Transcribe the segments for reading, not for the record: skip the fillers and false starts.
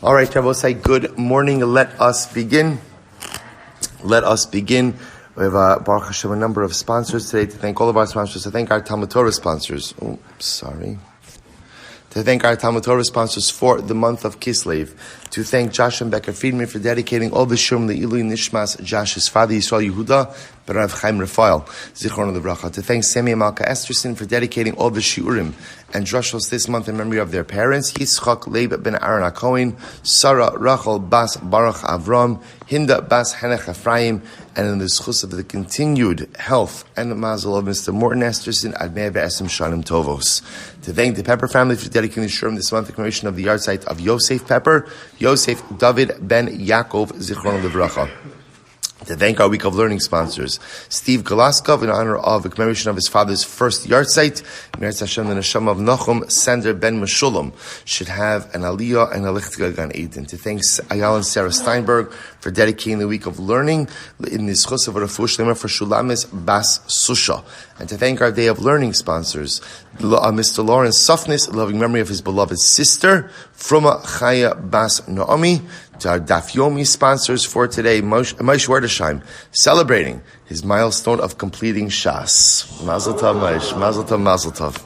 All right, Shabbosai, good morning. Let us begin. We have, Baruch Hashem, a number of sponsors today to thank all of our sponsors, to thank our Talmud Torah sponsors. To thank our Talmud Torah sponsors for the month of Kislev. To thank Josh and Becker Friedman for dedicating all the Shurim Le'ilui Nishmas, Josh's father, Yisrael Yehuda, Barav Chaim Raphael, Zichron Lebracha. To thank Sammy Malka Esterson for dedicating all the Shiurim and Drushos this month in memory of their parents, Yitzchak Leib ben Aaron HaKohen, Sarah Rachel Bas Baruch Avram, Hinda Bas Henech Ephraim, and in the schus of the continued health and the mazel of Mr. Morton Esterson, Adnei Ve'esim Shanim Tovos. To thank the Pepper family for dedicating the Shurim this month in commemoration of the yard site of Yosef Pepper, Yosef David ben Yaakov Zichron Lebracha. To thank our Week of Learning sponsors, Steve Golaskov, in honor of the commemoration of his father's first yard site, Meretz Hashem, the Neshama of Nachum Sander ben Meshulam, should have an Aliyah and a Lichtga Gan Eden. To thank Ayala and Sarah Steinberg for dedicating the Week of Learning in the Schus of Rafu Shlema for Shulamis Bas Susha. And to thank our Day of Learning sponsors, Mr. Lawrence Sufnis, in loving memory of his beloved sister, Fruma Chaya Bas Naomi. To our Daf Yomi sponsors for today, Moshe Werdesheim, celebrating his milestone of completing Shas. Mazel Tov, Moshe. Mazel Tov, Mazel Tov.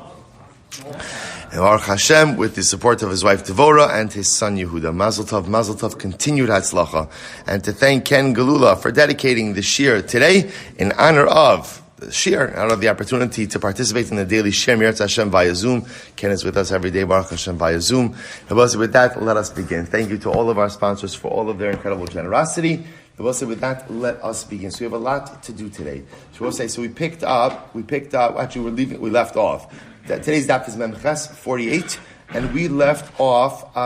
And Baruch Hashem, with the support of his wife Devorah and his son Yehuda. Mazel Tov, continued Hatzlacha. And to thank Ken Galula for dedicating the Shir today in honor of the Shir, out of the opportunity to participate in the daily Shir, Meretz Hashem via Zoom. Ken is with us every day, Baruch Hashem via Zoom. And with that, let us begin. Thank you to all of our sponsors for all of their incredible generosity. And with that, let us begin. So we have a lot to do today. So we picked up, actually we left off. Today's daf is Memches 48, and we left off,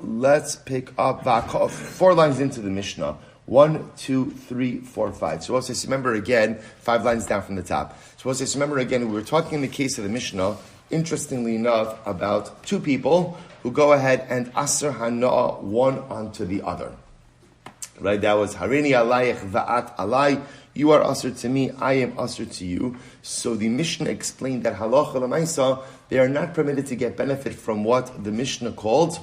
let's pick up 4 lines into the Mishnah. 1, 2, 3, 4, 5. So remember again, 5 lines down from the top. So remember again, we were talking in the case of the Mishnah, interestingly enough, about 2 people who go ahead and aser hana'ah one onto the other. Right? That was harini alayich va'at alay. You are aser to me, I am aser to you. So the Mishnah explained that halacha l'maisa, they are not permitted to get benefit from what the Mishnah called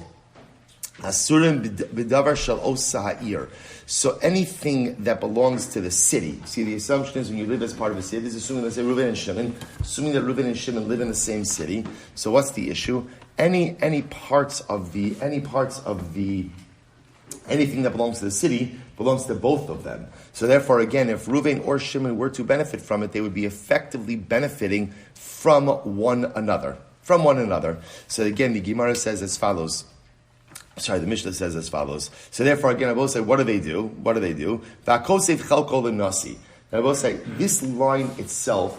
asurim b'davar shel osa ha'ir. So anything that belongs to the city. See, the assumption is when you live as part of a city, this is assuming, let's say, Reuven and Shimon, assuming that Reuven and Shimon live in the same city. So what's the issue? Anything that belongs to the city belongs to both of them. So therefore, again, if Reuven or Shimon were to benefit from it, they would be effectively benefiting from one another. So again, the Gemara says as follows. The Mishnah says as follows. So therefore, again, I will say, what do they do? V'akosev chelko l'nasi. I will say, this line itself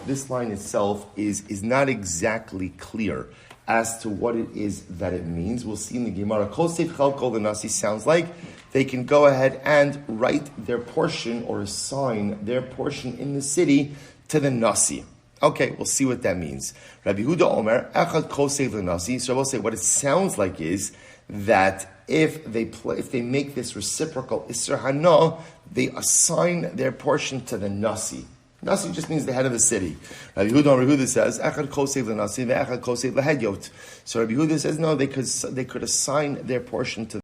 is not exactly clear as to what it is that it means. We'll see in the Gemara. Kosev chelko l'nasi sounds like they can go ahead and write their portion or assign their portion in the city to the nasi. Okay, we'll see what that means. Rabbi Yehuda Omer, echad kosev l'nasi. So I will say, what it sounds like is that if they make this reciprocal Isser Hana, they assign their portion to the Nasi. Nasi just means the head of the city. Rabbi Yehuda says, Echad kosev l'nasi ve'echad kosev l'hedyot. So Rabbi Yehuda says, no, they could assign their portion to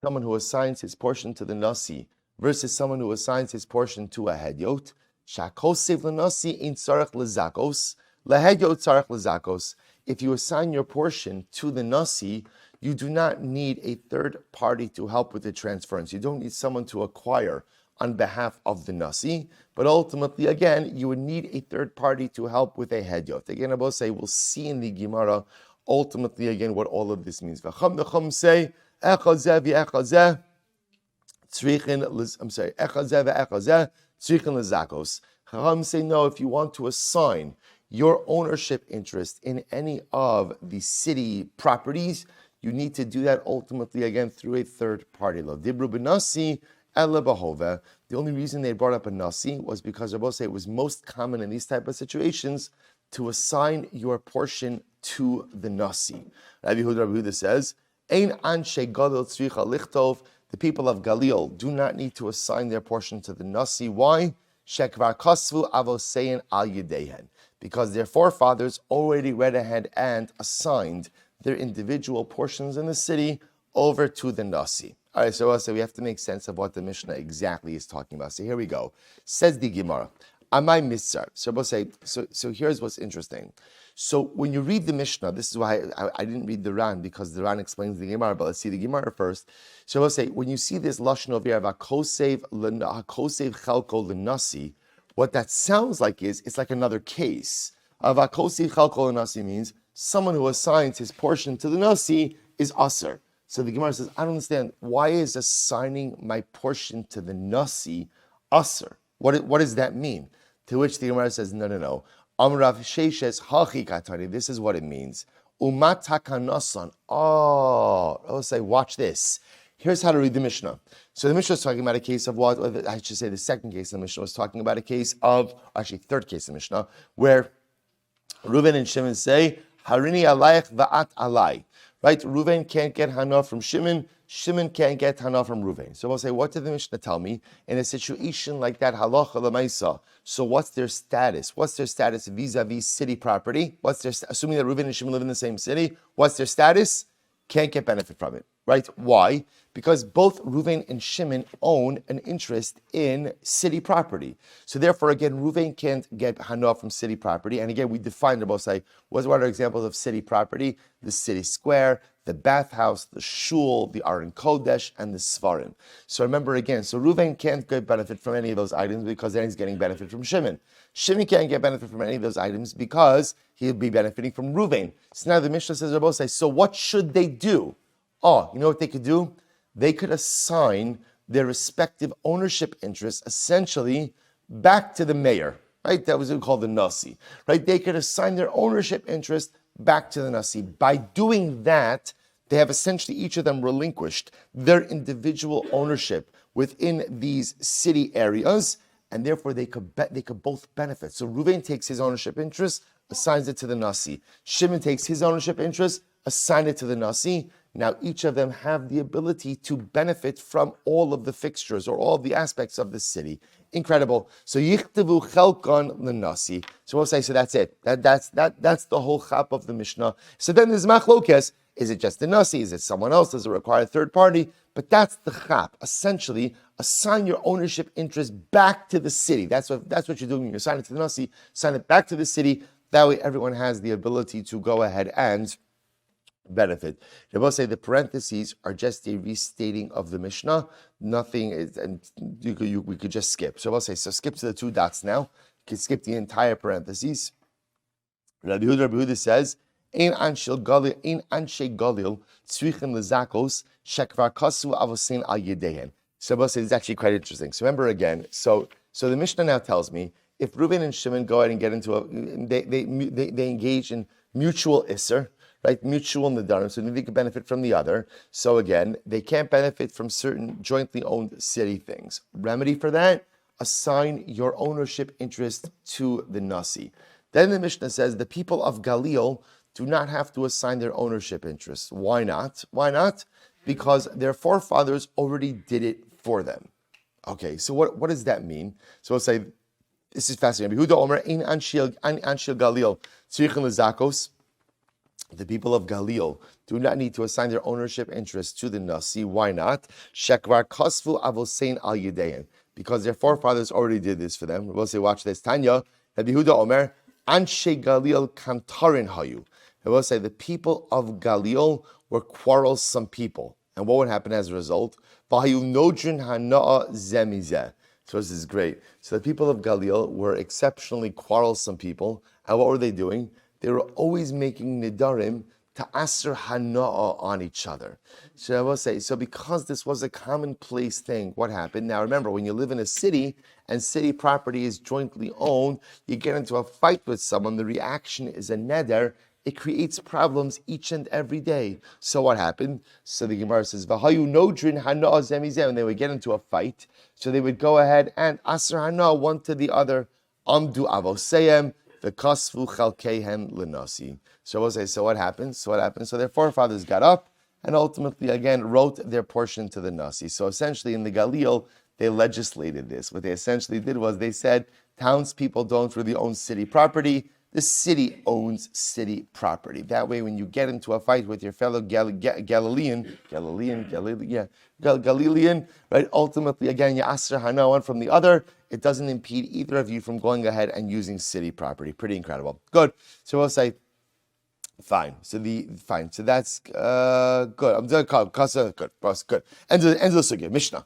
someone who assigns his portion to the Nasi versus someone who assigns his portion to a hedyot. Shakosev l'nasi in tzarech lezakos, lehedyot tzarech lezakos. If you assign your portion to the nasi, you do not need a third party to help with the transference. You don't need someone to acquire on behalf of the nasi, but ultimately, again, you would need a third party to help with a hedyot. Again, I will say, we'll see in the Gemara, ultimately, again, what all of this means. V'cham say, echazeh v'echazeh, Chacham say no, if you want to assign your ownership interest in any of the city properties, you need to do that ultimately again through a third party. The only reason they brought up a nasi was because Rabbi say it was most common in these type of situations to assign your portion to the nasi. Rabbi Yehuda says, Ein anshe gadol tzricha lichtov. The people of Galil do not need to assign their portion to the Nasi. Why? Shekvar kosvu avosein al yedehen, because their forefathers already went ahead and assigned their individual portions in the city over to the Nasi. All right, so we have to make sense of what the Mishnah exactly is talking about. So here we go. Says the Gemara, Amai Mitzar. So we'll say, so here's what's interesting. So when you read the Mishnah, this is why I didn't read the Ran, because the Ran explains the Gemara, but let's see the Gemara first. So we'll say, when you see this Lashon over here, Hakosev Chalko L'Nasi, what that sounds like is, it's like another case. Hakosev Chalko L'Nasi means someone who assigns his portion to the Nasi is Aser. So the Gemara says, I don't understand, why is assigning my portion to the Nasi Aser? What does that mean? To which the Gemara says, no. Amrav Sheishes Hachi Katani. This is what it means. Umat Takanasan. I'll say, watch this. Here's how to read the Mishnah. So the Mishnah is talking about a case of what, I should say the second case of the Mishnah was talking about a case of, actually third case of the Mishnah, where Reuven and Shimon say, Harini alayich va'at alai. Right? Reuven can't get Hana from Shimon. Shimon can't get Hana from Reuven. So we'll say, what did the Mishnah tell me? In a situation like that, halacha l'maisa. So what's their status? What's their status vis-a-vis city property? Assuming that Reuven and Shimon live in the same city, what's their status? Can't get benefit from it. Right? Why? Because both Reuven and Shimon own an interest in city property. So therefore, again, Reuven can't get Hana from city property. And again, we defined it, both say, what are examples of city property? The city square, the bathhouse, the shul, the Aron Kodesh, and the Svarim. So remember again, so Reuven can't get benefit from any of those items because then he's getting benefit from Shimon. Shimon can't get benefit from any of those items because he'll be benefiting from Reuven. So now the Mishnah says, both say, so what should they do? You know what they could do? They could assign their respective ownership interests essentially back to the mayor, right? That was called the Nasi, right? They could assign their ownership interest back to the Nasi. By doing that, they have essentially each of them relinquished their individual ownership within these city areas, and therefore they could both benefit. So Reuven takes his ownership interest, assigns it to the Nasi. Shimon takes his ownership interest, assign it to the Nasi. Now each of them have the ability to benefit from all of the fixtures or all of the aspects of the city. Incredible. So yichtavu chelkon l'nasi. So we'll say, so that's it. That's the whole chap of the Mishnah. So then there's machlokes. Is it just the nasi? Is it someone else? Does it require a third party? But that's the chap. Essentially, assign your ownership interest back to the city. That's what you're doing. You assign it to the nasi, assign it back to the city. That way everyone has the ability to go ahead and benefit. They both say the parentheses are just a restating of the Mishnah. Nothing is, and we could just skip. So we'll say, so skip to the two dots now. You can skip the entire parentheses. Rabbi Huda says, Ein anshe galil tzrichen lezakos shekvar kasu avosin al yedehen. So we'll say it's actually quite interesting. So remember again. So the Mishnah now tells me if Reuven and Shimon go ahead and get into they engage in mutual isser. Right, mutual Nedarim, so they can benefit from the other. So again, they can't benefit from certain jointly owned city things. Remedy for that, assign your ownership interest to the Nasi. Then the Mishnah says the people of Galil do not have to assign their ownership interest. Why not? Why not? Because their forefathers already did it for them. Okay, so what does that mean? So we'll say, this is fascinating. Yehuda Omer, Ein Anshel Galil, Tzrichen Lezakos. The people of Galil do not need to assign their ownership interest to the Nasi. Why not? Shekvar kosvu avosein al yedein. Because their forefathers already did this for them. We'll say, watch this. Tanya, Rabbi Yehuda Omer, Anshe Galil kantarin hayu. And we'll say the people of Galil were quarrelsome people. And what would happen as a result? Vahayu nodrin hana'a zemizeh. So this is great. So the people of Galil were exceptionally quarrelsome people. And what were they doing? They were always making Nedarim to aser hana'a on each other. So I will say, so because this was a commonplace thing, what happened? Now remember, when you live in a city and city property is jointly owned, you get into a fight with someone, the reaction is a neder. It creates problems each and every day. So what happened? So the Gemara says, V'hayu nodrin hana'a zemizeh, and they would get into a fight. So they would go ahead and aser hana'a one to the other. Amdu avoseyem. The kasvu chalkehem l'nasi. So we'll say, so what happens? So their forefathers got up and ultimately again wrote their portion to the nasi. So essentially in the Galil, they legislated this. What they essentially did was they said townspeople don't really own city property. The city owns city property. That way, when you get into a fight with your fellow Galilean, right? Ultimately, again, you asr hana one from the other. It doesn't impede either of you from going ahead and using city property. Pretty incredible. Good. So we'll say, fine. So that's good. I'm doing good. Good. End of the sugya. Mishnah.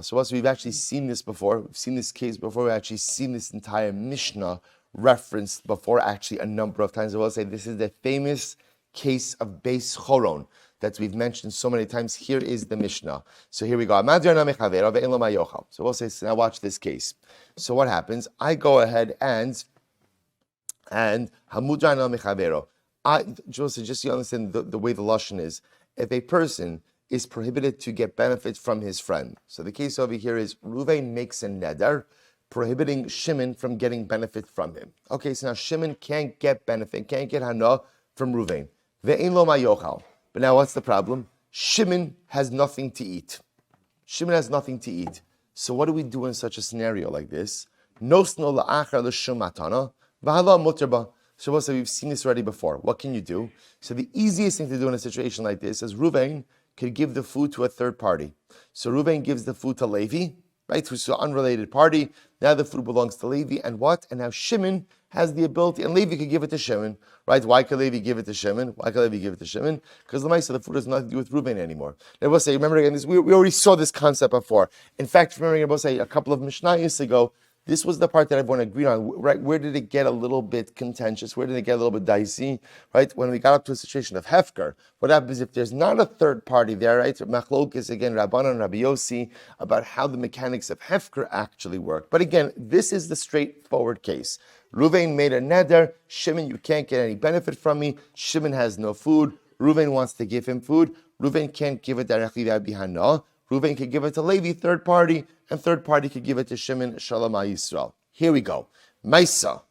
So we've actually seen this before. We've seen this case before. We've actually seen this entire Mishnah referenced before, actually a number of times. I will say this is the famous case of Beis Choron that we've mentioned so many times. Here is the Mishnah. So here we go. So we'll say, so now watch this case. So what happens? I go ahead and just so you understand the way the lashon is. If a person is prohibited to get benefit from his friend. So the case over here is Ruvain makes a neder, prohibiting Shimon from getting benefit from him. Okay, so now Shimon can't get benefit, can't get hana from Ruvain. Ve'ein lo ma yochal. But now what's the problem? Shimon has nothing to eat. So what do we do in such a scenario like this? Nosno la'achar l'shum matana, v'hala muterba. So we've seen this already before. What can you do? So the easiest thing to do in a situation like this is Ruvain could give the food to a third party. So Ruvain gives the food to Levi, right? Who's an unrelated party. Now the food belongs to Levi, and what? And now Shimon has the ability, and Levi could give it to Shimon, right? Why could Levi give it to Shimon? Because the food has nothing to do with Ruvain anymore. And we'll say, remember again, we already saw this concept before. In fact, remember, we'll say a couple of Mishnayos ago, this was the part that everyone agreed on, right? Where did it get a little bit contentious? Where did it get a little bit dicey, right? When we got up to a situation of Hefker, what happens if there's not a third party there, right? Machlok is again Rabbanan and Rabbi Yossi about how the mechanics of Hefker actually work. But again, this is the straightforward case. Ruvain made a neder. Shimon, you can't get any benefit from me. Shimon has no food. Ruvain wants to give him food. Ruvain can't give it directly, that would be hana. Ruvain could give it to Levi, third party, and third party could give it to Shimon, Shalom Yisrael. Here we go. Maisa,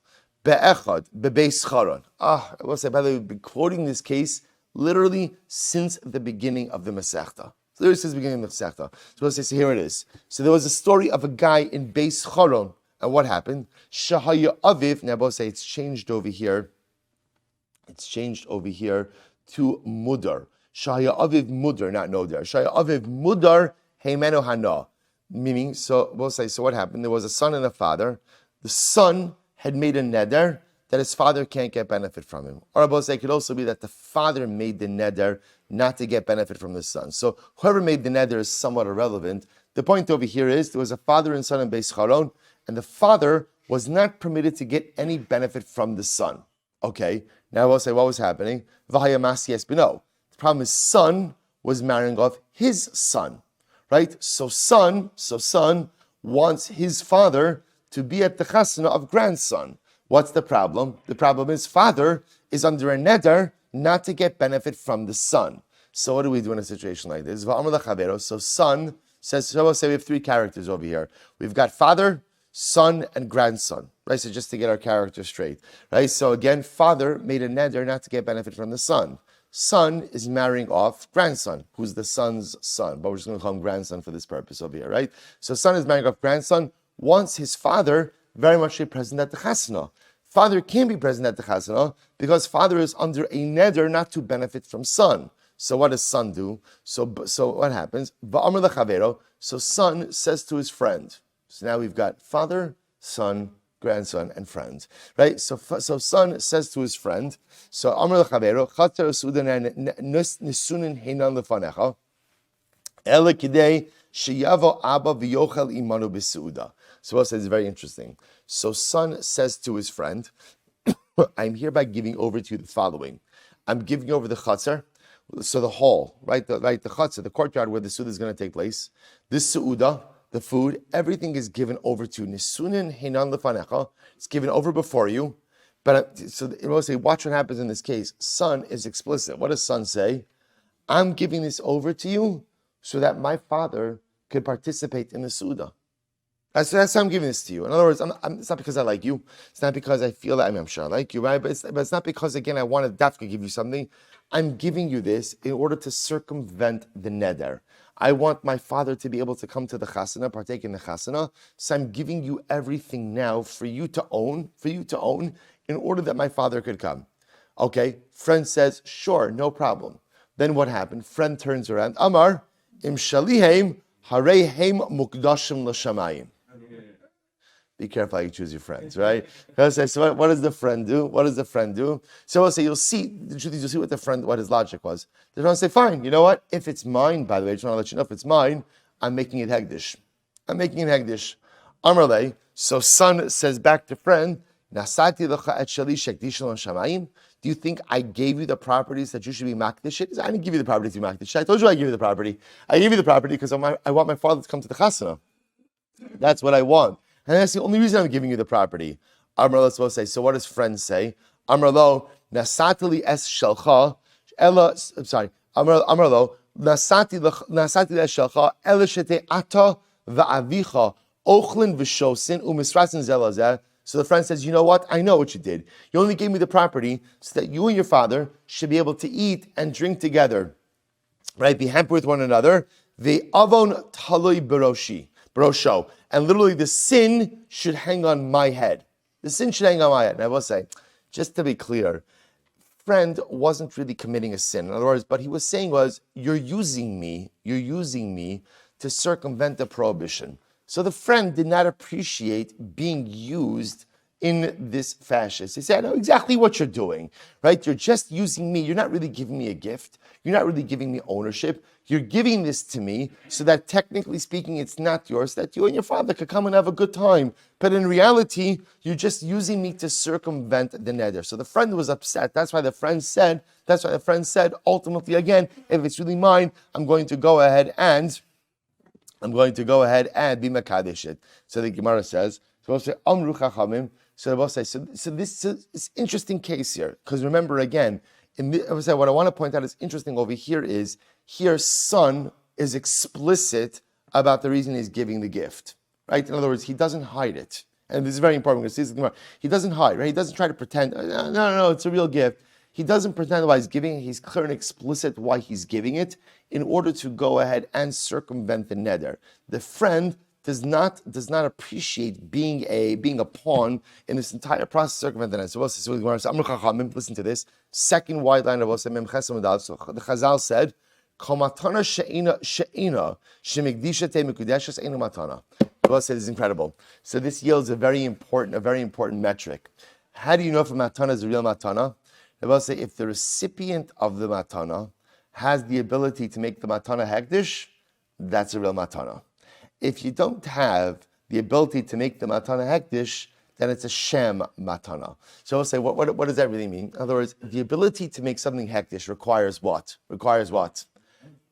be'echad, bebeis charon. I will say, by the way, we've been quoting this case literally since the beginning of the Masechta. So we'll say, so here it is. So there was a story of a guy in Beis Charon, and what happened? Shahaya Aviv, now we'll say it's changed over here. It's changed over here to Mudar. Shaya Aviv Mudar, not Nodar. Shaya Aviv Mudar Heimeno Hana. Meaning, so we'll say, so what happened? There was a son and a father. The son had made a neder that his father can't get benefit from him. Or we'll say, it could also be that the father made the neder not to get benefit from the son. So whoever made the neder is somewhat irrelevant. The point over here is there was a father and son in Beis Charon, and the father was not permitted to get any benefit from the son. Okay, now we'll say, what was happening? V'hayamas yes b'no. The problem is son was marrying off his son, right? So son wants his father to be at the chasana of grandson. What's the problem? The problem is father is under a neder not to get benefit from the son. So what do we do in a situation like this? So son says, so we'll say we have three characters over here. We've got father, son, and grandson, right? So just to get our characters straight, right? So again, father made a neder not to get benefit from the son. Son is marrying off grandson, who's the son's son, but we're just going to call him grandson for this purpose over here, right? So son is marrying off grandson, wants his father very much to be present at the chasana. Father can't be present at the chasana because father is under a neder not to benefit from son. So what does son do? So what happens? So son says to his friend. So now we've got father, son, grandson, and friend, right? So son says to his friend, so Amr l'chavero, chater sudan nisunin heinan lefanecha, ele kidei sheyavo abba v'yochel imanu b'seuda. So what says is very interesting. So son says to his friend, I'm hereby giving over to you the following. I'm giving over the chatzar, so the hall, right? The chatzar, the courtyard where the seuda is going to take place. This seuda, the food, everything is given over to nisunin heinan lefanecha. It's given over before you. But so it will say, watch what happens in this case. Son is explicit. What does son say? I'm giving this over to you so that my father could participate in the seuda. So that's why I'm giving this to you. In other words, it's not because I like you. It's not because I feel that I'm sure I like you, right? But it's not because, again, I want to definitely give you something. I'm giving you this in order to circumvent the neder. I want my father to be able to come to the chasana, partake in the chasana. So I'm giving you everything now for you to own, in order that my father could come. Okay, friend says, sure, no problem. Then what happened? Friend turns around, Amar, im shalihem, harehem mukdashim l'shamayim. Be careful how you choose your friends, right? So what does the friend do? So I'll say, you'll see what his logic was. They're going to say, fine, you know what? If it's mine, by the way, I just want to let you know, if it's mine, I'm making it hegdish. Amrle, so son says back to friend, Nasati lecha et shali shekdishon shamayim. Do you think I gave you the properties that you should be makdish? I didn't give you the property to be makdish. I told you I gave you the property. I gave you the property because I want my father to come to the chasana. That's what I want. And that's the only reason I'm giving you the property. Amrlo is supposed to say, so what does friend say? Amrlo, nasatili es shelcha, ella, sorry, Amrlo, nasatili es shelcha, ella shete ata va'avicha, ochlin v'shosin, umisrasin zelazeh. So the friend says, you know what? I know what you did. You only gave me the property so that you and your father should be able to eat and drink together, right? Be hampered with one another. The avon taloi barosho. And literally the sin should hang on my head. The sin should hang on my head. And I will say, just to be clear, friend wasn't really committing a sin. In other words, what he was saying was, you're using me to circumvent the prohibition. So the friend did not appreciate being used in this fashion. He said, I know exactly what you're doing, right? You're just using me. You're not really giving me a gift. You're not really giving me ownership. You're giving this to me so that technically speaking, it's not yours, that you and your father could come and have a good time. But in reality, you're just using me to circumvent the neder. So the friend was upset. That's why the friend said, ultimately, again, if it's really mine, I'm going to go ahead and be makadesh it. So the Gemara says, Amru Chachamim. So the boss says, so this is interesting case here, because remember again, what I want to point out is interesting over here is, here son is explicit about the reason he's giving the gift, right? In other words, he doesn't hide it. And this is very important, because he doesn't hide, right? He doesn't try to pretend, no, it's a real gift. He doesn't pretend why he's giving it. He's clear and explicit why he's giving it in order to go ahead and circumvent the neder. The friend does not appreciate being a pawn in this entire process of circumventing. So listen to this. Second wide line of Mem Chesam Adal. So the Chazal said, Komatana she'ina shemigdisha te mikudeshes einu matana. The Chazal said, it's incredible. So this yields a very important metric. How do you know if a matana is a real matana? The Chazal say, if the recipient of the matana has the ability to make the matana hektish, that's a real matana. If you don't have the ability to make the matana hektish, then it's a shem matana. So we'll say, what does that really mean? In other words, the ability to make something hektish requires what?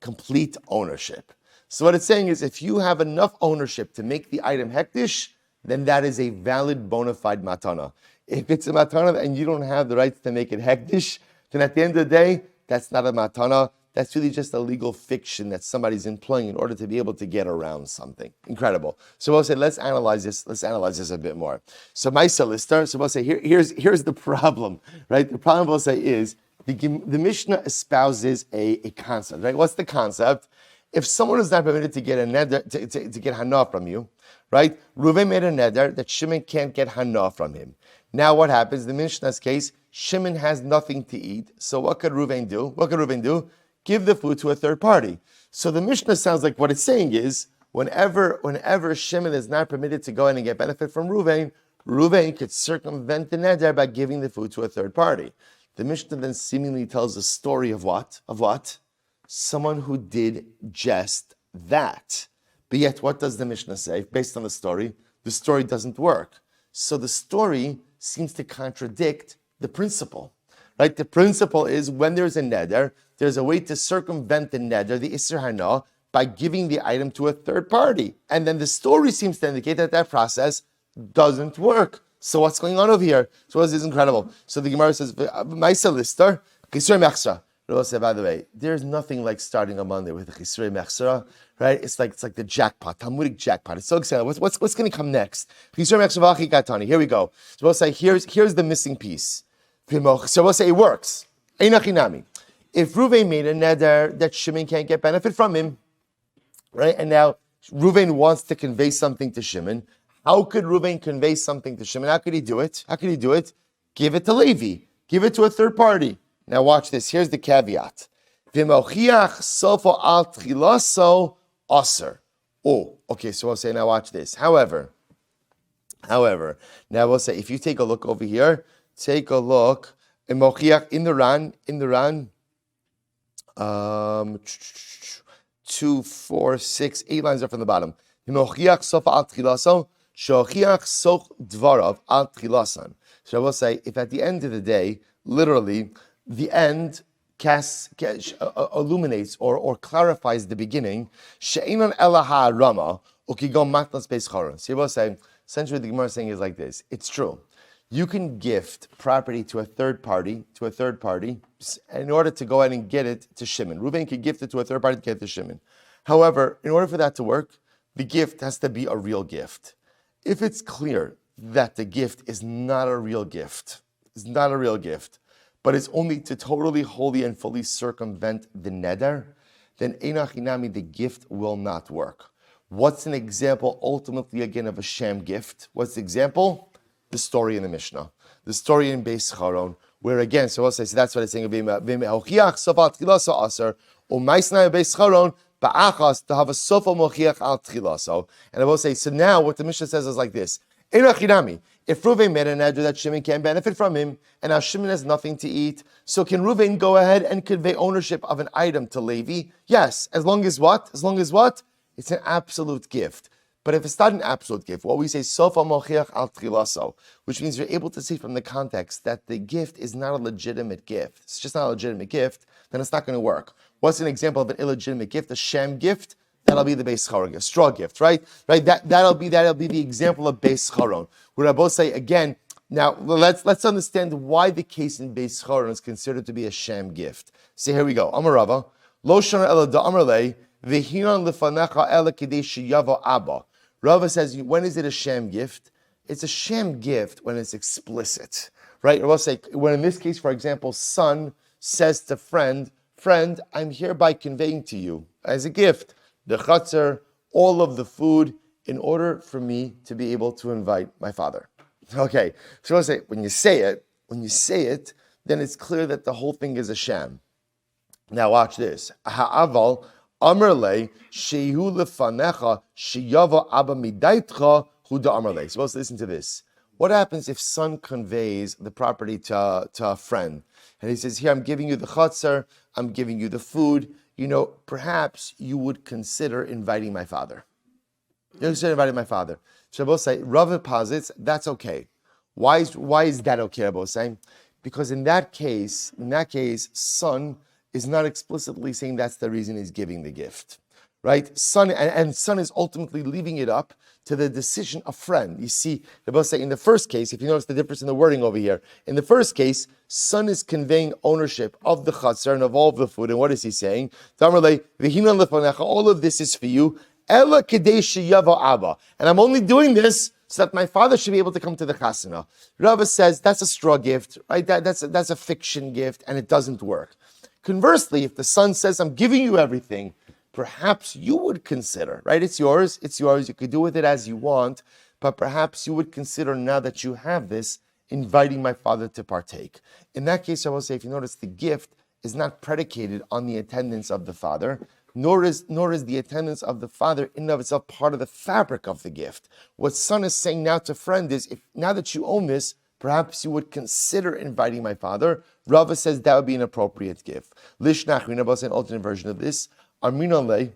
Complete ownership. So what it's saying is, if you have enough ownership to make the item hektish, then that is a valid bona fide matana. If it's a matana and you don't have the rights to make it hektish, then at the end of the day, that's not a matana. That's really just a legal fiction that somebody's employing in order to be able to get around something. Incredible. So we'll say, let's analyze this a bit more. So my solicitor, so we'll say, here's the problem, right? The problem we'll say is, the Mishnah espouses a concept, right? What's the concept? If someone is not permitted to get a neder, to get hana from you, right? Reuven made a neder that Shimon can't get hana from him. Now what happens? In the Mishnah's case, Shimon has nothing to eat. So what could Reuven do? Give the food to a third party. So the Mishnah sounds like what it's saying is, whenever Shimon is not permitted to go in and get benefit from Reuven could circumvent the neder by giving the food to a third party. The Mishnah then seemingly tells a story of what? Someone who did just that. But yet, what does the Mishnah say? Based on the story doesn't work. So the story seems to contradict the principle. Right? The principle is, when there's a neder, there's a way to circumvent the neder, the Isser Hana, by giving the item to a third party. And then the story seems to indicate that process doesn't work. So what's going on over here? So this is incredible. So the Gemara says, Maisa Lister, Kisur Mechsra. Rabbi said, by the way, there's nothing like starting a Monday with a Chisrei Mechsera, right? It's like the jackpot, Talmudic jackpot. It's so exciting. What's going to come next? Chisrei Mechsera v'achi katani. Here we go. So we'll say, here's the missing piece. So we'll say it works. Einachinami. If Ruvain made a neder that Shimon can't get benefit from him, right? And now Ruvain wants to convey something to Shimon. How could Ruvain convey something to Shimon? How could he do it? Give it to Levi. Give it to a third party. Now watch this. Here's the caveat. V'mochiach sofo al tchilaso aser. Oh, okay, so we'll say, now watch this. However, now we'll say, if you take a look over here, take a look, in Mochiach, in the Ran, 2, 4, 6, 8 lines up from the bottom. V'mochiach sofo al tchilaso, shochiach soch dvarav al tchilasan. So I will say, if at the end of the day, literally, the end illuminates or clarifies the beginning. She'enon elaha rama ukigom matnas beis choron. So you will say, essentially, the Gemara is saying is like this. It's true. You can gift property to a third party, in order to go ahead and get it to Shimon. Reuven could gift it to a third party to get it to Shimon. However, in order for that to work, the gift has to be a real gift. If it's clear that the gift is not a real gift, but it's only to totally, wholly, and fully circumvent the neder, then einachinami, the gift will not work. What's an example, ultimately, again, of a sham gift? What's the example? The story in the Mishnah. The story in Beis Charon, where again, so I'll say, so that's what it's saying, V'me'ochiach sofat tchilaso aser, u'maisnai Beis Charon, ba'achas, to have a sofa mochiach al tchilaso. And I will say, so now what the Mishnah says is like this, einachinami, if Ruvain made a neder that Shimon can't benefit from him, and now Shimon has nothing to eat, so can Ruvain go ahead and convey ownership of an item to Levi? Yes, as long as what? It's an absolute gift. But if it's not an absolute gift, what we say, sofa mochiach al tchilaso, which means you're able to see from the context that the gift is not a legitimate gift. It's just not a legitimate gift, then it's not going to work. What's an example of an illegitimate gift? A sham gift? That'll be the Beis Charon gift, straw gift, right? That'll be the example of Beis Charon. Where I both say again. Now let's understand why the case in Beis Charon is considered to be a sham gift. So here we go. Amar Rava, lo shana ela da amar le v'hinan lefanecha ela kedei sheyavo abba. Rava says, when is it a sham gift? It's a sham gift when it's explicit, right? Or I'll say, when in this case, for example, son says to friend, I'm hereby conveying to you as a gift the chutzner, all of the food, in order for me to be able to invite my father. Okay, so I'll say, when you say it, then it's clear that the whole thing is a sham. Now watch this. Ha'aval Amarle shehu lefanecha sheyava abba midaitcha huda amarle. So let's listen to this. What happens if son conveys the property to a friend, and he says, "Here, I'm giving you the chutzner, I'm giving you the food. Perhaps you would consider inviting my father." So Rabbi say, Rav posits that's okay. Why is that okay? Rabbi saying, because in that case, son is not explicitly saying that's the reason he's giving the gift, right? Son and son is ultimately leaving it up to the decision of friend. You see, Rabbi say in the first case, if you notice the difference in the wording over here, in the first case, son is conveying ownership of the chutzner and of all of the food. And what is he saying? All of this is for you. Ela kedei sheyavo abba, and I'm only doing this so that my father should be able to come to the chasana. Rava says that's a straw gift, right? That's a fiction gift, and it doesn't work. Conversely, if the son says, "I'm giving you everything," perhaps you would consider, right? It's yours. You could do with it as you want, but perhaps you would consider, now that you have this, inviting my father to partake. In that case, I will say, if you notice, the gift is not predicated on the attendance of the father. Nor is the attendance of the father in and of itself part of the fabric of the gift. What son is saying now to friend is, if now that you own this, perhaps you would consider inviting my father. Rava says that would be an appropriate gift. Lishnachrina, about an alternate version of this. Lishnachrina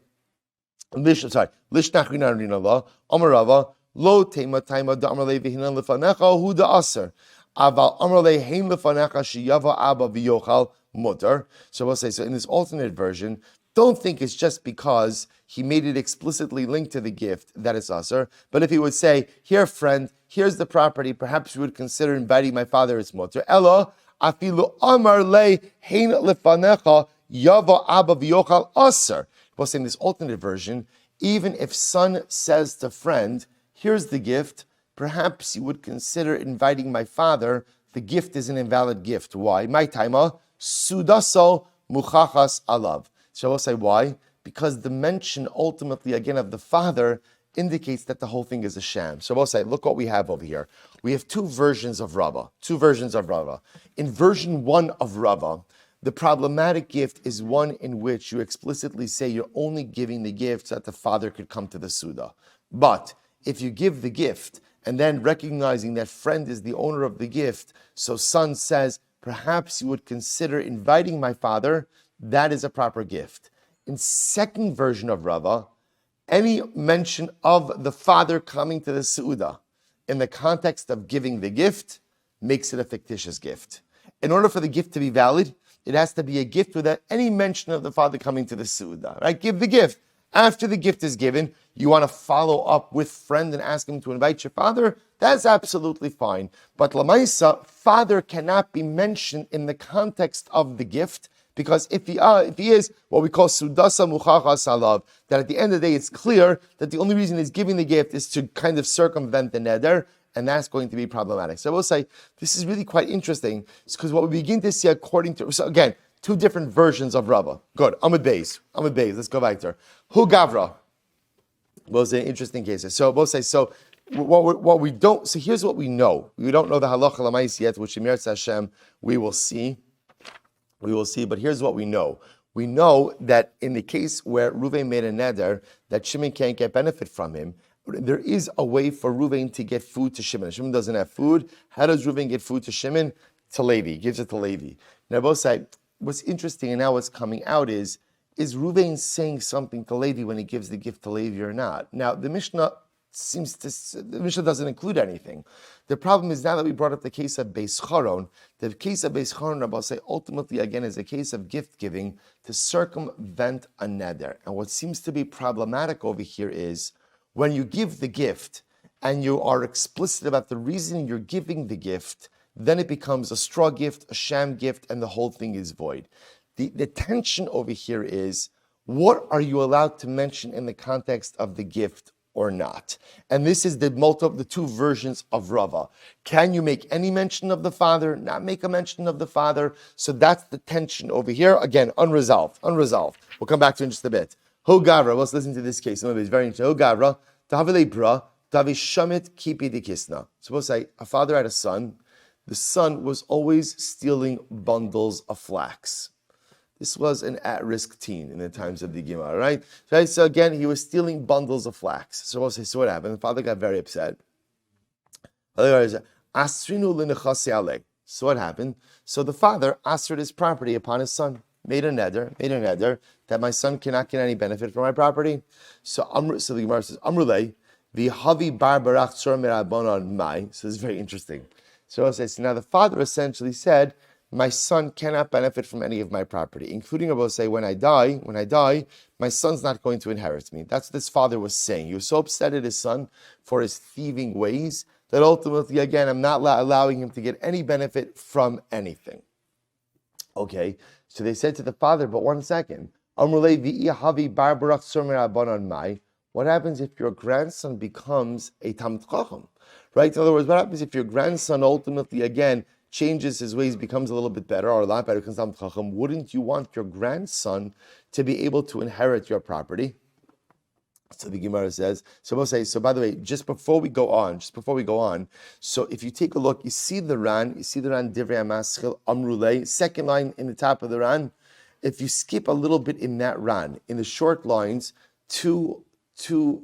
arina la. Amarava lo tema taima da amarle v'hinan lefanecha hu da aser. Aval amarle hein lefanecha sheyava abba v'yochal mutar. So we'll say, so in this alternate version, don't think it's just because he made it explicitly linked to the gift that it's aser. But if he would say, "Here, friend, here's the property. Perhaps you would consider inviting my father. It's mutar." Ella Afilu amar le hein lefanecha yava abba v'yochal aser. We'll say in this alternate version, even if son says to friend, here's the gift, perhaps you would consider inviting my father. The gift is an invalid gift. Why? My taima, sudaso muchachas alav. So we'll say why? Because the mention ultimately again of the father indicates that the whole thing is a sham. So we'll say, look what we have over here. We have two versions of Rava. In version 1 of Rava, the problematic gift is one in which you explicitly say you're only giving the gift so that the father could come to the Suda. But if you give the gift and then recognizing that friend is the owner of the gift, so son says, perhaps you would consider inviting my father, that is a proper gift. In second version of Rava, any mention of the father coming to the Su'udah in the context of giving the gift makes it a fictitious gift. In order for the gift to be valid, it has to be a gift without any mention of the father coming to the Su'udah, right? Give the gift. After the gift is given, you want to follow up with friend and ask him to invite your father, that's absolutely fine. But Lamaisa, father cannot be mentioned in the context of the gift, because if he is what we call sudasa muchachas alav, that at the end of the day it's clear that the only reason he's giving the gift is to kind of circumvent the neder, and that's going to be problematic. So I will say this is really quite interesting, because what we begin to see according to, so again, two different versions of Rava. Good. Amud Beis. Let's go back there. Hu Gavra. We'll say interesting cases. So we'll say what we don't. So here's what we know. We don't know the halacha lamais yet, which Emir Hashem we will see. But here's what we know. We know that in the case where Ruvain made a neder, that Shimon can't get benefit from him, there is a way for Ruvain to get food to Shimon. Shimon doesn't have food. How does Ruvain get food to Shimon? To Levi. He gives it to Levi. Now, both sides, what's interesting and now what's coming out is Ruvain saying something to Levi when he gives the gift to Levi or not? Now, the Mishnah doesn't include anything. The problem is now that we brought up the case of Beis Charon, the case of Beis Charon, Rabbi say, ultimately again is a case of gift giving to circumvent a neder. And what seems to be problematic over here is when you give the gift and you are explicit about the reason you're giving the gift, then it becomes a straw gift, a sham gift, and the whole thing is void. The tension over here is, what are you allowed to mention in the context of the gift or not? And this is the two versions of Rava. Can you make any mention of the father, not make a mention of the father? So that's the tension over here. Again, unresolved. We'll come back to it in just a bit. Ho Gavra, let's listen to this case. It's very interesting. Ho Gavra, Tahavile Bra, Tavi Shamit Kipi Dikisna. Suppose say a father had a son. The son was always stealing bundles of flax. This was an at-risk teen in the times of the Gemara, right? So again, he was stealing bundles of flax. So we'll say, so what happened? The father got very upset. So what happened? So the father asserted his property upon his son, made a neder that my son cannot get any benefit from my property. So the Gemara says, Amrulei, v'havi bar barach tzor merabonon mai. So this is very interesting. So it says, now the father essentially said, my son cannot benefit from any of my property, including, I will say, when I die, my son's not going to inherit me. That's what this father was saying. He was so upset at his son for his thieving ways that ultimately, again, I'm not allowing him to get any benefit from anything. Okay, so they said to the father, but one second. What happens if your grandson becomes a Talmid Chacham? Right? In other words, what happens if your grandson ultimately, again, changes his ways, becomes a little bit better, or a lot better, becomes Talmid Chacham? Wouldn't you want your grandson to be able to inherit your property? So the Gemara says, so we'll say, so by the way, just before we go on, so if you take a look, you see the Ran, Divrei HaMaschil, Amrulei, second line in the top of the Ran. If you skip a little bit in that Ran, in the short lines, 2,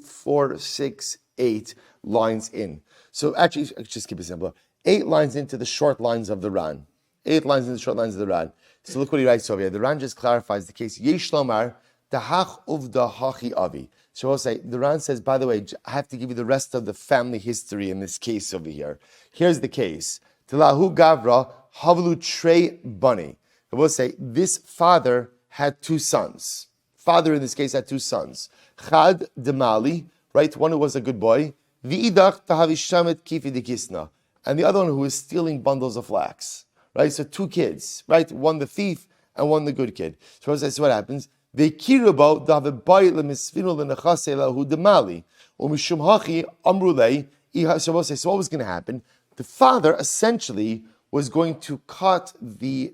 4, 6, 8 lines in. So actually, just keep it simpler. 8 lines into the short lines of the Ran. 8 lines into the short lines of the Ran. So look what he writes over here. The Ran just clarifies the case. Yesh Lomar, Dahach uvda hachi avi. So I'll say, the Ran says, by the way, I have to give you the rest of the family history in this case over here. Here's the case. Tilahu Gavra, Havlu Trey Bunny. I will say, this father had 2 sons. Father in this case had 2 sons. Chad Demali, right? One who was a good boy. V'idach tahavishamet kifi dikisna. And the other one who was stealing bundles of flax. right? So 2 kids, right? One the thief and one the good kid. So what happens? They kirubo davebai lemisfinu lenachase lahu demali umishum hachi amrulei. So what was going to happen? The father essentially was going to cut the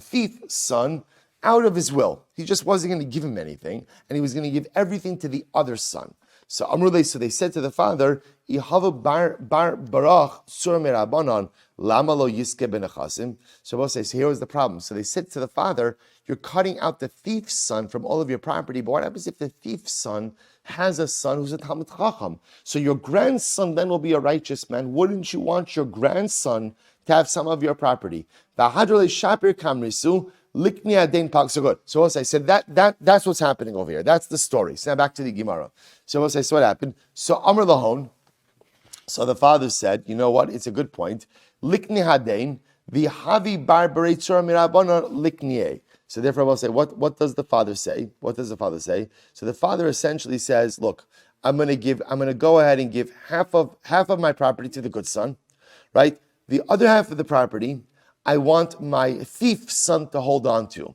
thief's son out of his will. He just wasn't going to give him anything, and he was going to give everything to the other son. So Amrulei, so they said to the father, "Ihava bar barach sur merabanan lama lo yiske benachasim." So Moshe says, here was the problem. So they said to the father, "You're cutting out the thief's son from all of your property, but what happens if the thief's son has a son who's a Talmid Chacham? So your grandson then will be a righteous man. Wouldn't you want your grandson to have some of your property?" V'hadrolei shapir kamrisu. So good. So I said that's what's happening over here. That's the story. So now back to the Gemara. So what happened? So Amr Lahon. So the father said, you know what? It's a good point. Likni hadain v'havi bar bereitzor mirabana liknie. So therefore, I will say, what does the father say? What does the father say? So the father essentially says, look, I'm going to go ahead and give half of my property to the good son, right? The other half of the property, I want my thief son to hold on to.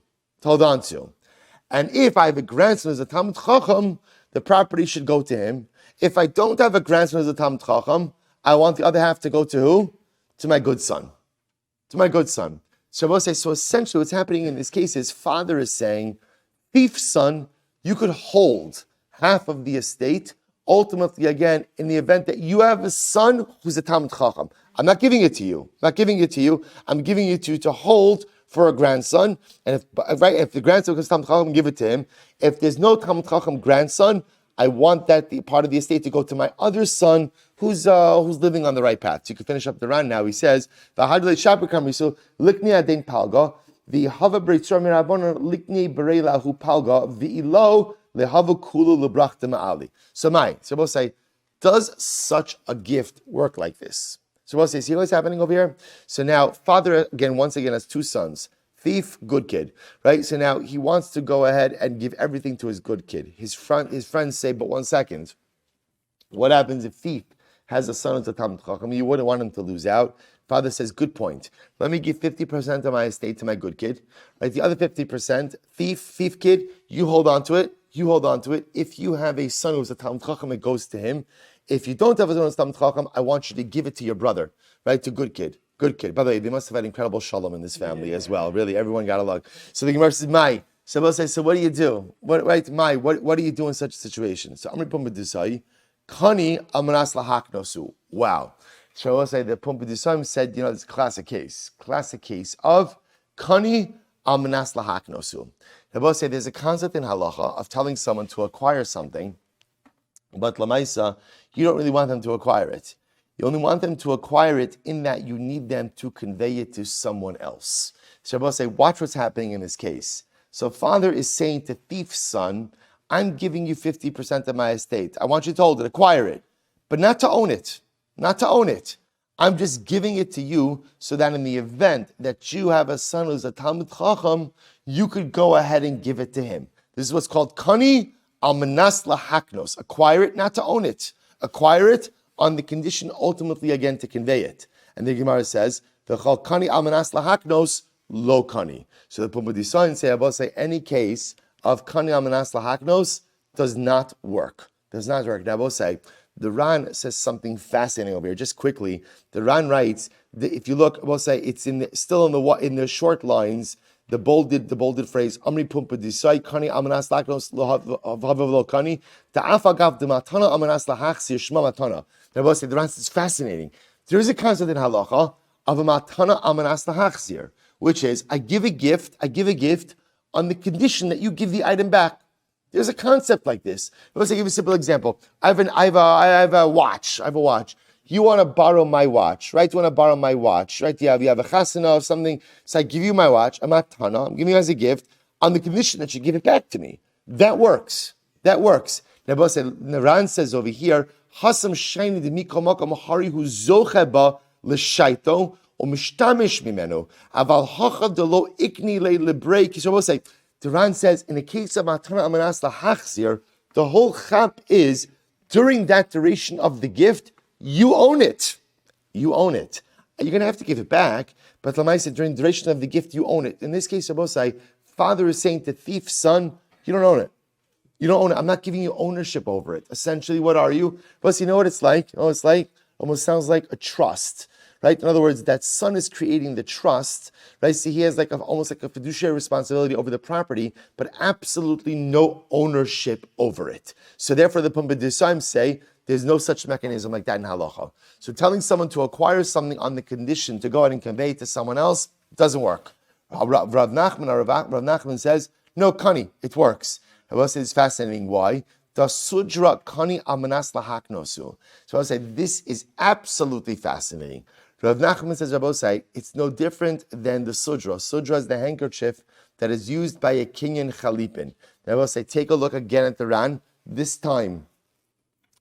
And if I have a grandson who's a Talmid Chacham, the property should go to him. If I don't have a grandson who's a Talmid Chacham, I want the other half to go to who? To my good son. So essentially what's happening in this case is father is saying, thief son, you could hold half of the estate, ultimately again, in the event that you have a son who's a Talmid Chacham. I'm not giving it to you. I'm giving it to you to hold for a grandson. And if the grandson becomes Talmid Chacham, give it to him. If there's no Talmid Chacham grandson, I want that the part of the estate to go to my other son who's living on the right path. So you can finish up the round now. He says, "V'hadlei shaper kamrisu likni adein palga v'hava breitzor mirabon likni berei lahu palga v'ilo lehava kulu lebrachta ma'ali." So we'll say, does such a gift work like this? So we'll say, see what's happening over here? So now, father, once again, has 2 sons. Thief, good kid, right? So now he wants to go ahead and give everything to his good kid. His friends say, but 1 second. What happens if thief has a son who's a Talmid Chacham? You wouldn't want him to lose out. Father says, good point. Let me give 50% of my estate to my good kid. Right? The other 50%, thief kid, you hold on to it. If you have a son who's a Talmid Chacham, it goes to him. If you don't have a son who's a Talmid Chacham, I want you to give it to your brother, right? To good kid. By the way, they must have had incredible shalom in this family as well. Really, everyone got along. So the Gemara says, Mai. So we'll say, so what do you do? Mai, what do you do in such a situation? So Amri Pumbedusai, Kani Amanas Lahaknosu. Wow. So we'll say the Pumbedusai said, it's a classic case of Kani Amanas Lahaknosu. Now we'll say there's a concept in halacha of telling someone to acquire something, but Lamaisa, you don't really want them to acquire it. You only want them to acquire it in that you need them to convey it to someone else. So I'll say, watch what's happening in this case. So father is saying to thief's son, I'm giving you 50% of my estate. I want you to hold it, acquire it, but not to own it. I'm just giving it to you so that in the event that you have a son who's a Talmid Chacham, you could go ahead and give it to him. This is what's called Kani Almanas Lahaknos. Acquire it, not to own it. Acquire it on the condition ultimately again to convey it. And the Gemara says, V'chal Kani Almanas Lahaknos, Lo Kani. So the Pumbedisai say any case of Kani Almanas Lahaknos does not work. Now I will say, the Ran says something fascinating over here. Just quickly, the Ran writes, if you look, we'll say it's in the short lines, the bolded phrase, Amri Pumbedisai Kani Almanas Lahaknos Lo Kani, Ta'afagav Dematana Almanas Lahachsir Shma Matana. Now I will say, the Ran says fascinating. There is a concept in halacha of a matana Almanas Lahachsir, which is I give a gift on the condition that you give the item back. There's a concept like this. Let's give you a simple example. I have a watch. You want to borrow my watch, right? You want to borrow my watch, right? You have a chasana or something. So I give you my watch. I'm giving you as a gift on the condition that you give it back to me. That works. Naran says over here, Hasam shayni de mikol makom hari hu zocheba l'shaito or mishtamish mimenu aval hacha delo ikni lebrei. So we'll say, Duran says, in the case of Matana Amanas Lahachzir, the whole chap is, during that duration of the gift, you own it. You're going to have to give it back, but Lamaisa, during the duration of the gift, you own it. In this case, Rabosai, father is saying to thief, son, you don't own it. You don't own it. I'm not giving you ownership over it. Essentially, what are you? Plus, you know what it's like? Oh, it's like, almost sounds like a trust, right? In other words, that son is creating the trust, right? See, he has almost like a fiduciary responsibility over the property, but absolutely no ownership over it. So therefore, the Pumbedisayim say, there's no such mechanism like that in halacha. So telling someone to acquire something on the condition to go out and convey it to someone else doesn't work. Rav Nachman says, no, Kani, it works. I will say it's fascinating. Why? The sudra Kani amanas lahaknosu. So I will say this is absolutely fascinating. Rav Nachman says, Rabosai, it's no different than the sudra. Sudra is the handkerchief that is used by a Kenyan chalipin. I will say, take a look again at the Ran. This time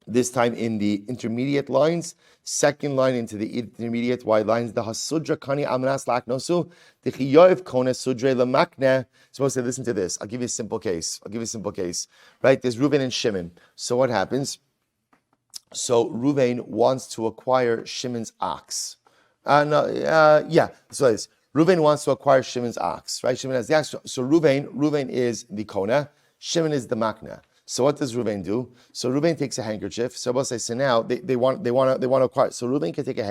in the intermediate lines, second line into the intermediate wide lines, the hasudra kani amanas laknosu, the chiyov kone sudre lamakne. Supposed to listen to this. I'll give you a simple case. Right? There's Reuven and Shimon. So what happens? So Reuven wants to acquire Shimon's ox. So it is. Reuven wants to acquire Shimon's ox. Right? Shimon has the ox. So Reuven is the kona. Shimon is the makna. So what does Reuven do? So Reuven takes a handkerchief. So I'll say, so now they want to acquire. So Reuven can take a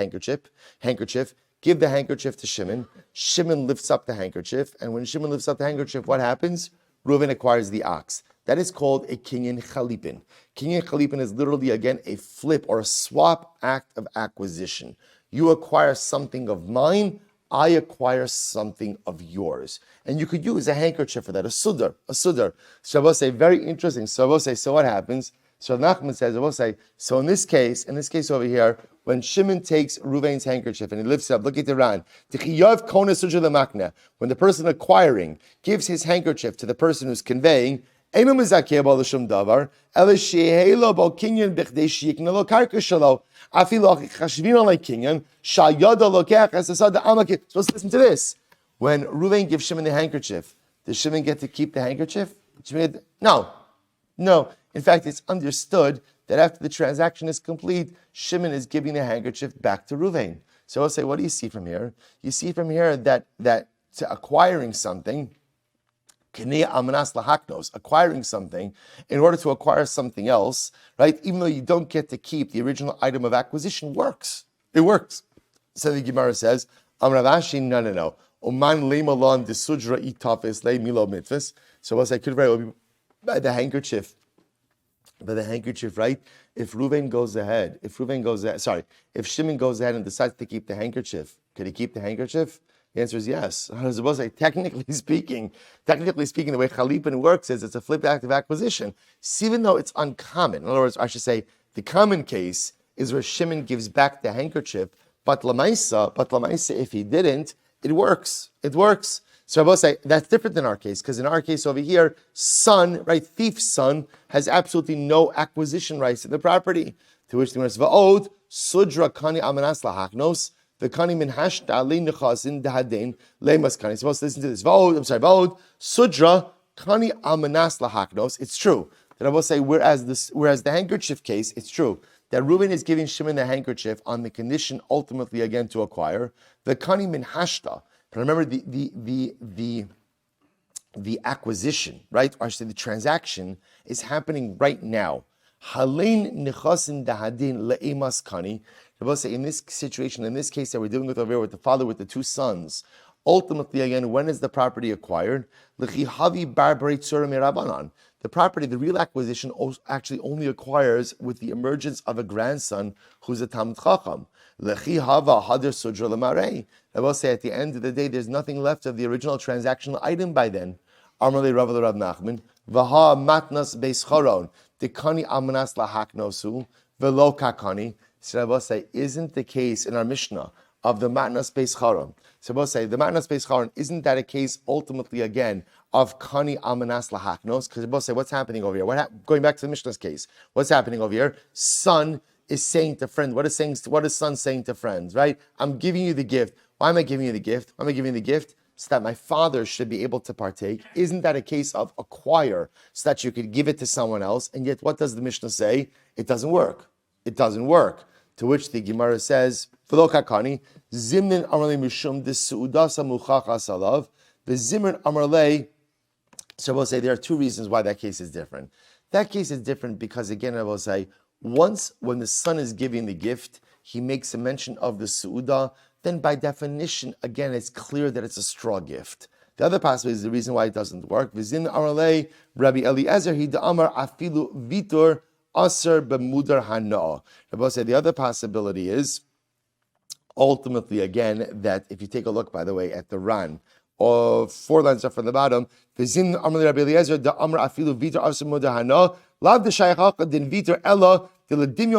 handkerchief, give the handkerchief to Shimon. Shimon lifts up the handkerchief, and when Shimon lifts up the handkerchief, what happens? Reuven acquires the ox. That is called a kinyan chalipin. Kinyan chalipin is literally, again, a flip or a swap act of acquisition. You acquire something of mine, I acquire something of yours. And you could use a handkerchief for that, a sudar. So I will say, very interesting. So I will say, so what happens? So Nachman says, I will say, so in this case over here, when Shimon takes Reuven's handkerchief and he lifts it up, look at the Ran. When the person acquiring gives his handkerchief to the person who's conveying, he doesn't receive Supposed to listen to this. When Reuven gives Shimon the handkerchief, does Shimon get to keep the handkerchief? No. In fact, it's understood that after the transaction is complete, Shimon is giving the handkerchief back to Reuven. So I'll say, what do you see from here? You see from here that to acquiring something, acquiring something, in order to acquire something else, right? Even though you don't get to keep the original item of acquisition, works. It works. So the Gemara says, Amravashi, no. Oman leimalon desudra itafis le milo mitzvahs. So what I could write by the handkerchief, right? If Shimon goes ahead and decides to keep the handkerchief, could he keep the handkerchief? The answer is yes. I was supposed to say, technically speaking, the way Chalipin works is it's a flip act of acquisition. So even though it's uncommon, in other words, I should say, the common case is where Shimon gives back the handkerchief, but Lamaisa, if he didn't, it works. So I will say, that's different than our case, because in our case over here, son, right, thief's son, has absolutely no acquisition rights in the property. To which the Gemara says, Va'od, Sudra Kani Amanas Lahaknos, the Kani min hashta li nechasin dahadein lemas Kani. Supposed to listen to this. Va'od, Sudra Kani Amanas Lahaknos. It's true that I will say, whereas the handkerchief case, it's true that Reuben is giving Shimon the handkerchief on the condition ultimately again to acquire the Kani min hashta. But remember the acquisition, right? Or actually the transaction is happening right now. Halein nechasin dahadin le'emas Kani. I will say, in this situation, in this case that we're dealing with over here with the father with the two sons, ultimately, again, when is the property acquired? The property, the real acquisition, actually only acquires with the emergence of a grandson who's a Talmid Chacham. I will say, at the end of the day, there's nothing left of the original transactional item by then. Amarle Rav Nachman, Vaha matnas beis choron, dekani amanas lahaknosu, velo kakani. So I will say, isn't the case in our Mishnah of the matnas beis choron? So I will say, the matnas beis choron, isn't that a case ultimately again of kani amanas lahaknos? Because I will say, what's happening over here? Going back to the Mishnah's case, what's happening over here? Son is saying to friend, what is son saying to friends, right? I'm giving you the gift. Why am I giving you the gift? Why am I giving you the gift? So that my father should be able to partake. Isn't that a case of acquire so that you could give it to someone else? And yet, what does the Mishnah say? It doesn't work. To which the Gemara says, V'lo kakani, zimnin amarle mishum desuudasa muchachas alav, v'zimrin amarle. So I will say there are two reasons why that case is different. That case is different because, again, I will say, once when the son is giving the gift, he makes a mention of the su'udah, then by definition, again, it's clear that it's a straw gift. The other possibility is the reason why it doesn't work. V'zin amarle Rabbi Eliezer he da'amar afilu vitur aser b'mudar hana. I will say the other possibility is, ultimately, again, that if you take a look, by the way, at the Ran, or 4 lines up from the bottom, V'zin amarle Rabbi Eliezer da'amar afilu vitur aser b'mudar hana, lav d'shayachach din vitur ella. We'll say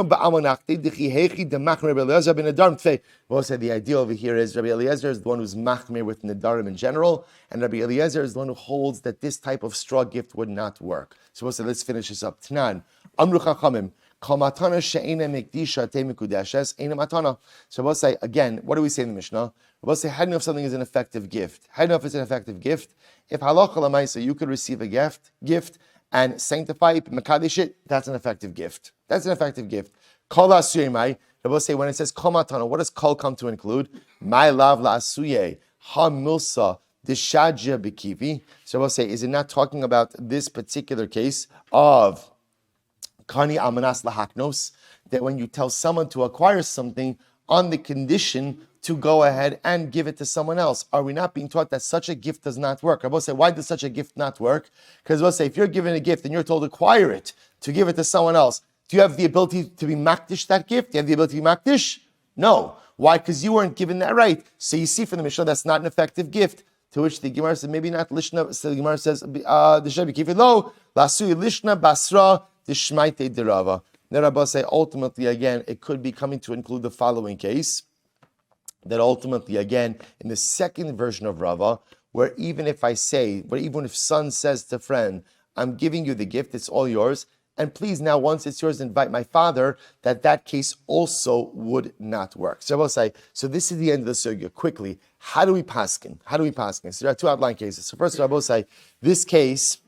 the idea over here is Rabbi Eliezer is the one who's machmir with Nedarim in general, and Rabbi Eliezer is the one who holds that this type of straw gift would not work. So we'll say, let's finish this up. Tnan, Amru Chachamim, Kol matana she'ena mekdisha te mekudeshes, eina matana. So we'll say, again, what do we say in the Mishnah? We'll say, how do you know if something is an effective gift? How do you know if it's an effective gift? If halacha l'maisa, you could receive a gift, and sanctify it, mekadesh it, that's an effective gift. That's an effective gift. Kol asuyemai, Rabbi say when it says kol matana, what does kol come to include? My lav la asuye, ha milsa, dishadja bekivi. So Rabbi say, is it not talking about this particular case of kani amanas lahaknos, that when you tell someone to acquire something on the condition to go ahead and give it to someone else? Are we not being taught that such a gift does not work? Rabbi say, why does such a gift not work? Because Rabbi say, if you're given a gift and you're told to acquire it, to give it to someone else, do you have the ability to be makdish that gift? Do you have the ability to be makdish? No. Why? Because you weren't given that right. So you see from the Mishnah, that's not an effective gift. To which the Gemara says, maybe not lishna. So the Gemara says, the Shebi Kifilo, lasui lishna basra, dishmaite derava. Then Rabbi say, ultimately, again, it could be coming to include the following case. That ultimately, again, in the second version of Rava, where even if son says to friend, I'm giving you the gift, it's all yours, and please now, once it's yours, invite my father, that case also would not work. So I will say, so this is the end of the sugya. Quickly, how do we paskin? So there are two outline cases. So first, I will say, this case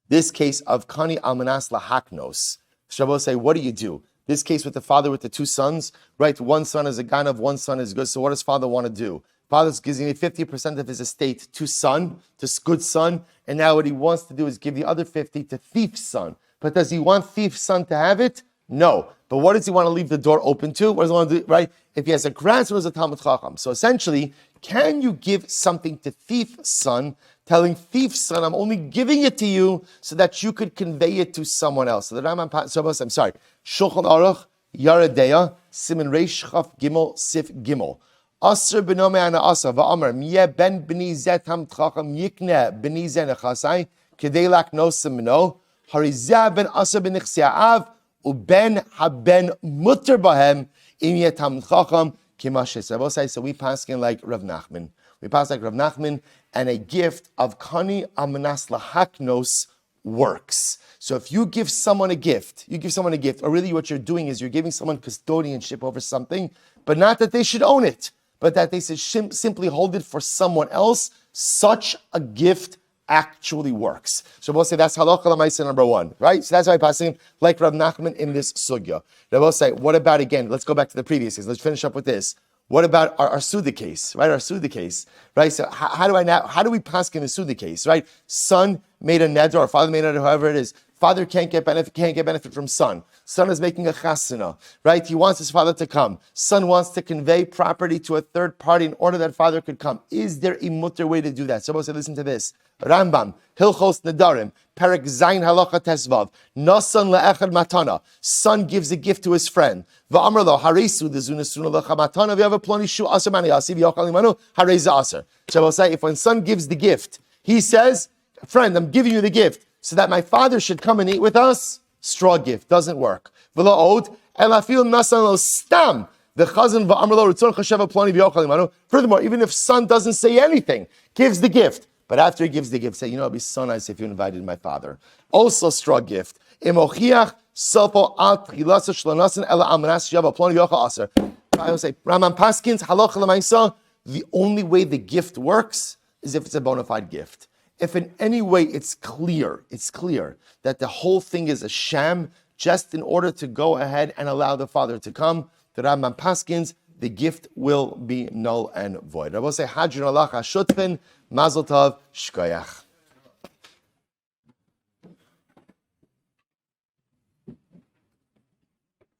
of Kani Almanas Lahaknos, so I will say, what do you do? This case with the father with the two sons, right? One son is a ganav, one son is good. So what does father want to do? Father's giving 50% of his estate to son, to good son, and now what he wants to do is give the other 50 to thief's son. But does he want thief's son to have it? No. But what does he want to leave the door open to? What does he want to do, right? If he has a grandson who's a Talmud Chacham. So essentially, can you give something to thief's son, telling thief's son, I'm only giving it to you so that you could convey it to someone else? So the Rambam, I'm sorry, Shulchan Aruch, Yaredeya, Siman Reish Chaf Gimel, Sif Gimel. Asr benome ana asa va'amar miye ben b'ni zet ham tchacham yikne b'ni zeh nechasai kedei laknosim mino harizeh ben asr b'nichsia'av uben haben mutter bahem im yet ham tchacham kimashes. I will say, so we pass like Rav Nachman. We pass like Rav Nachman, and a gift of kani amanas lahaknos works. So if you give someone a gift, or really what you're doing is you're giving someone custodianship over something, but not that they should own it, but that they should simply hold it for someone else, such a gift actually works. So we'll say that's halacha l'maisa number 1, right? So that's why I'm passing like Rav Nachman in this sugya. Now we'll say, what about, again, let's go back to the previous case. Let's finish up with this. What about our Suda case, right? Our Suda case, right? So how do we pass in the Suda case, right? Son made a neder, or father made a neder, however it is. Father can't get benefit from son. Son is making a chasana, right? He wants his father to come. Son wants to convey property to a third party in order that father could come. Is there a mutter way to do that? So say, listen to this. Rambam, Hilchos Nedarim, Perek Zayin Halacha Tesvav, Nasan le'echad matana. Son gives a gift to his friend. Va'amar lo, haresu dezunasuna lecha matana, v'yava ploni shu aser mani asi v'yochal imanu, hareza aser. So I'll say, if when son gives the gift, he says, friend, I'm giving you the gift, so that my father should come and eat with us, straw gift, doesn't work. V'lo od, elafil nasan lo stam, the chazan va'amar lo ritzon chasheva ploni v'yochal imanu. Furthermore, even if son doesn't say anything, gives the gift, but after he gives the gift, say, you know, it'd be so nice if you invited my father. Also straw gift. Imochiach sofo al tchilasa shlanasan ela amanas sheva ploni v'yochal aser. I will say, Raman Paskins, halacha l'maisa, the only way the gift works is if it's a bona fide gift. If in any way it's clear that the whole thing is a sham, just in order to go ahead and allow the father to come, the Rambam paskins, the gift will be null and void. Rabbi say, Hadrin Allah Hashutfin, Mazel Tov, Shkoyach.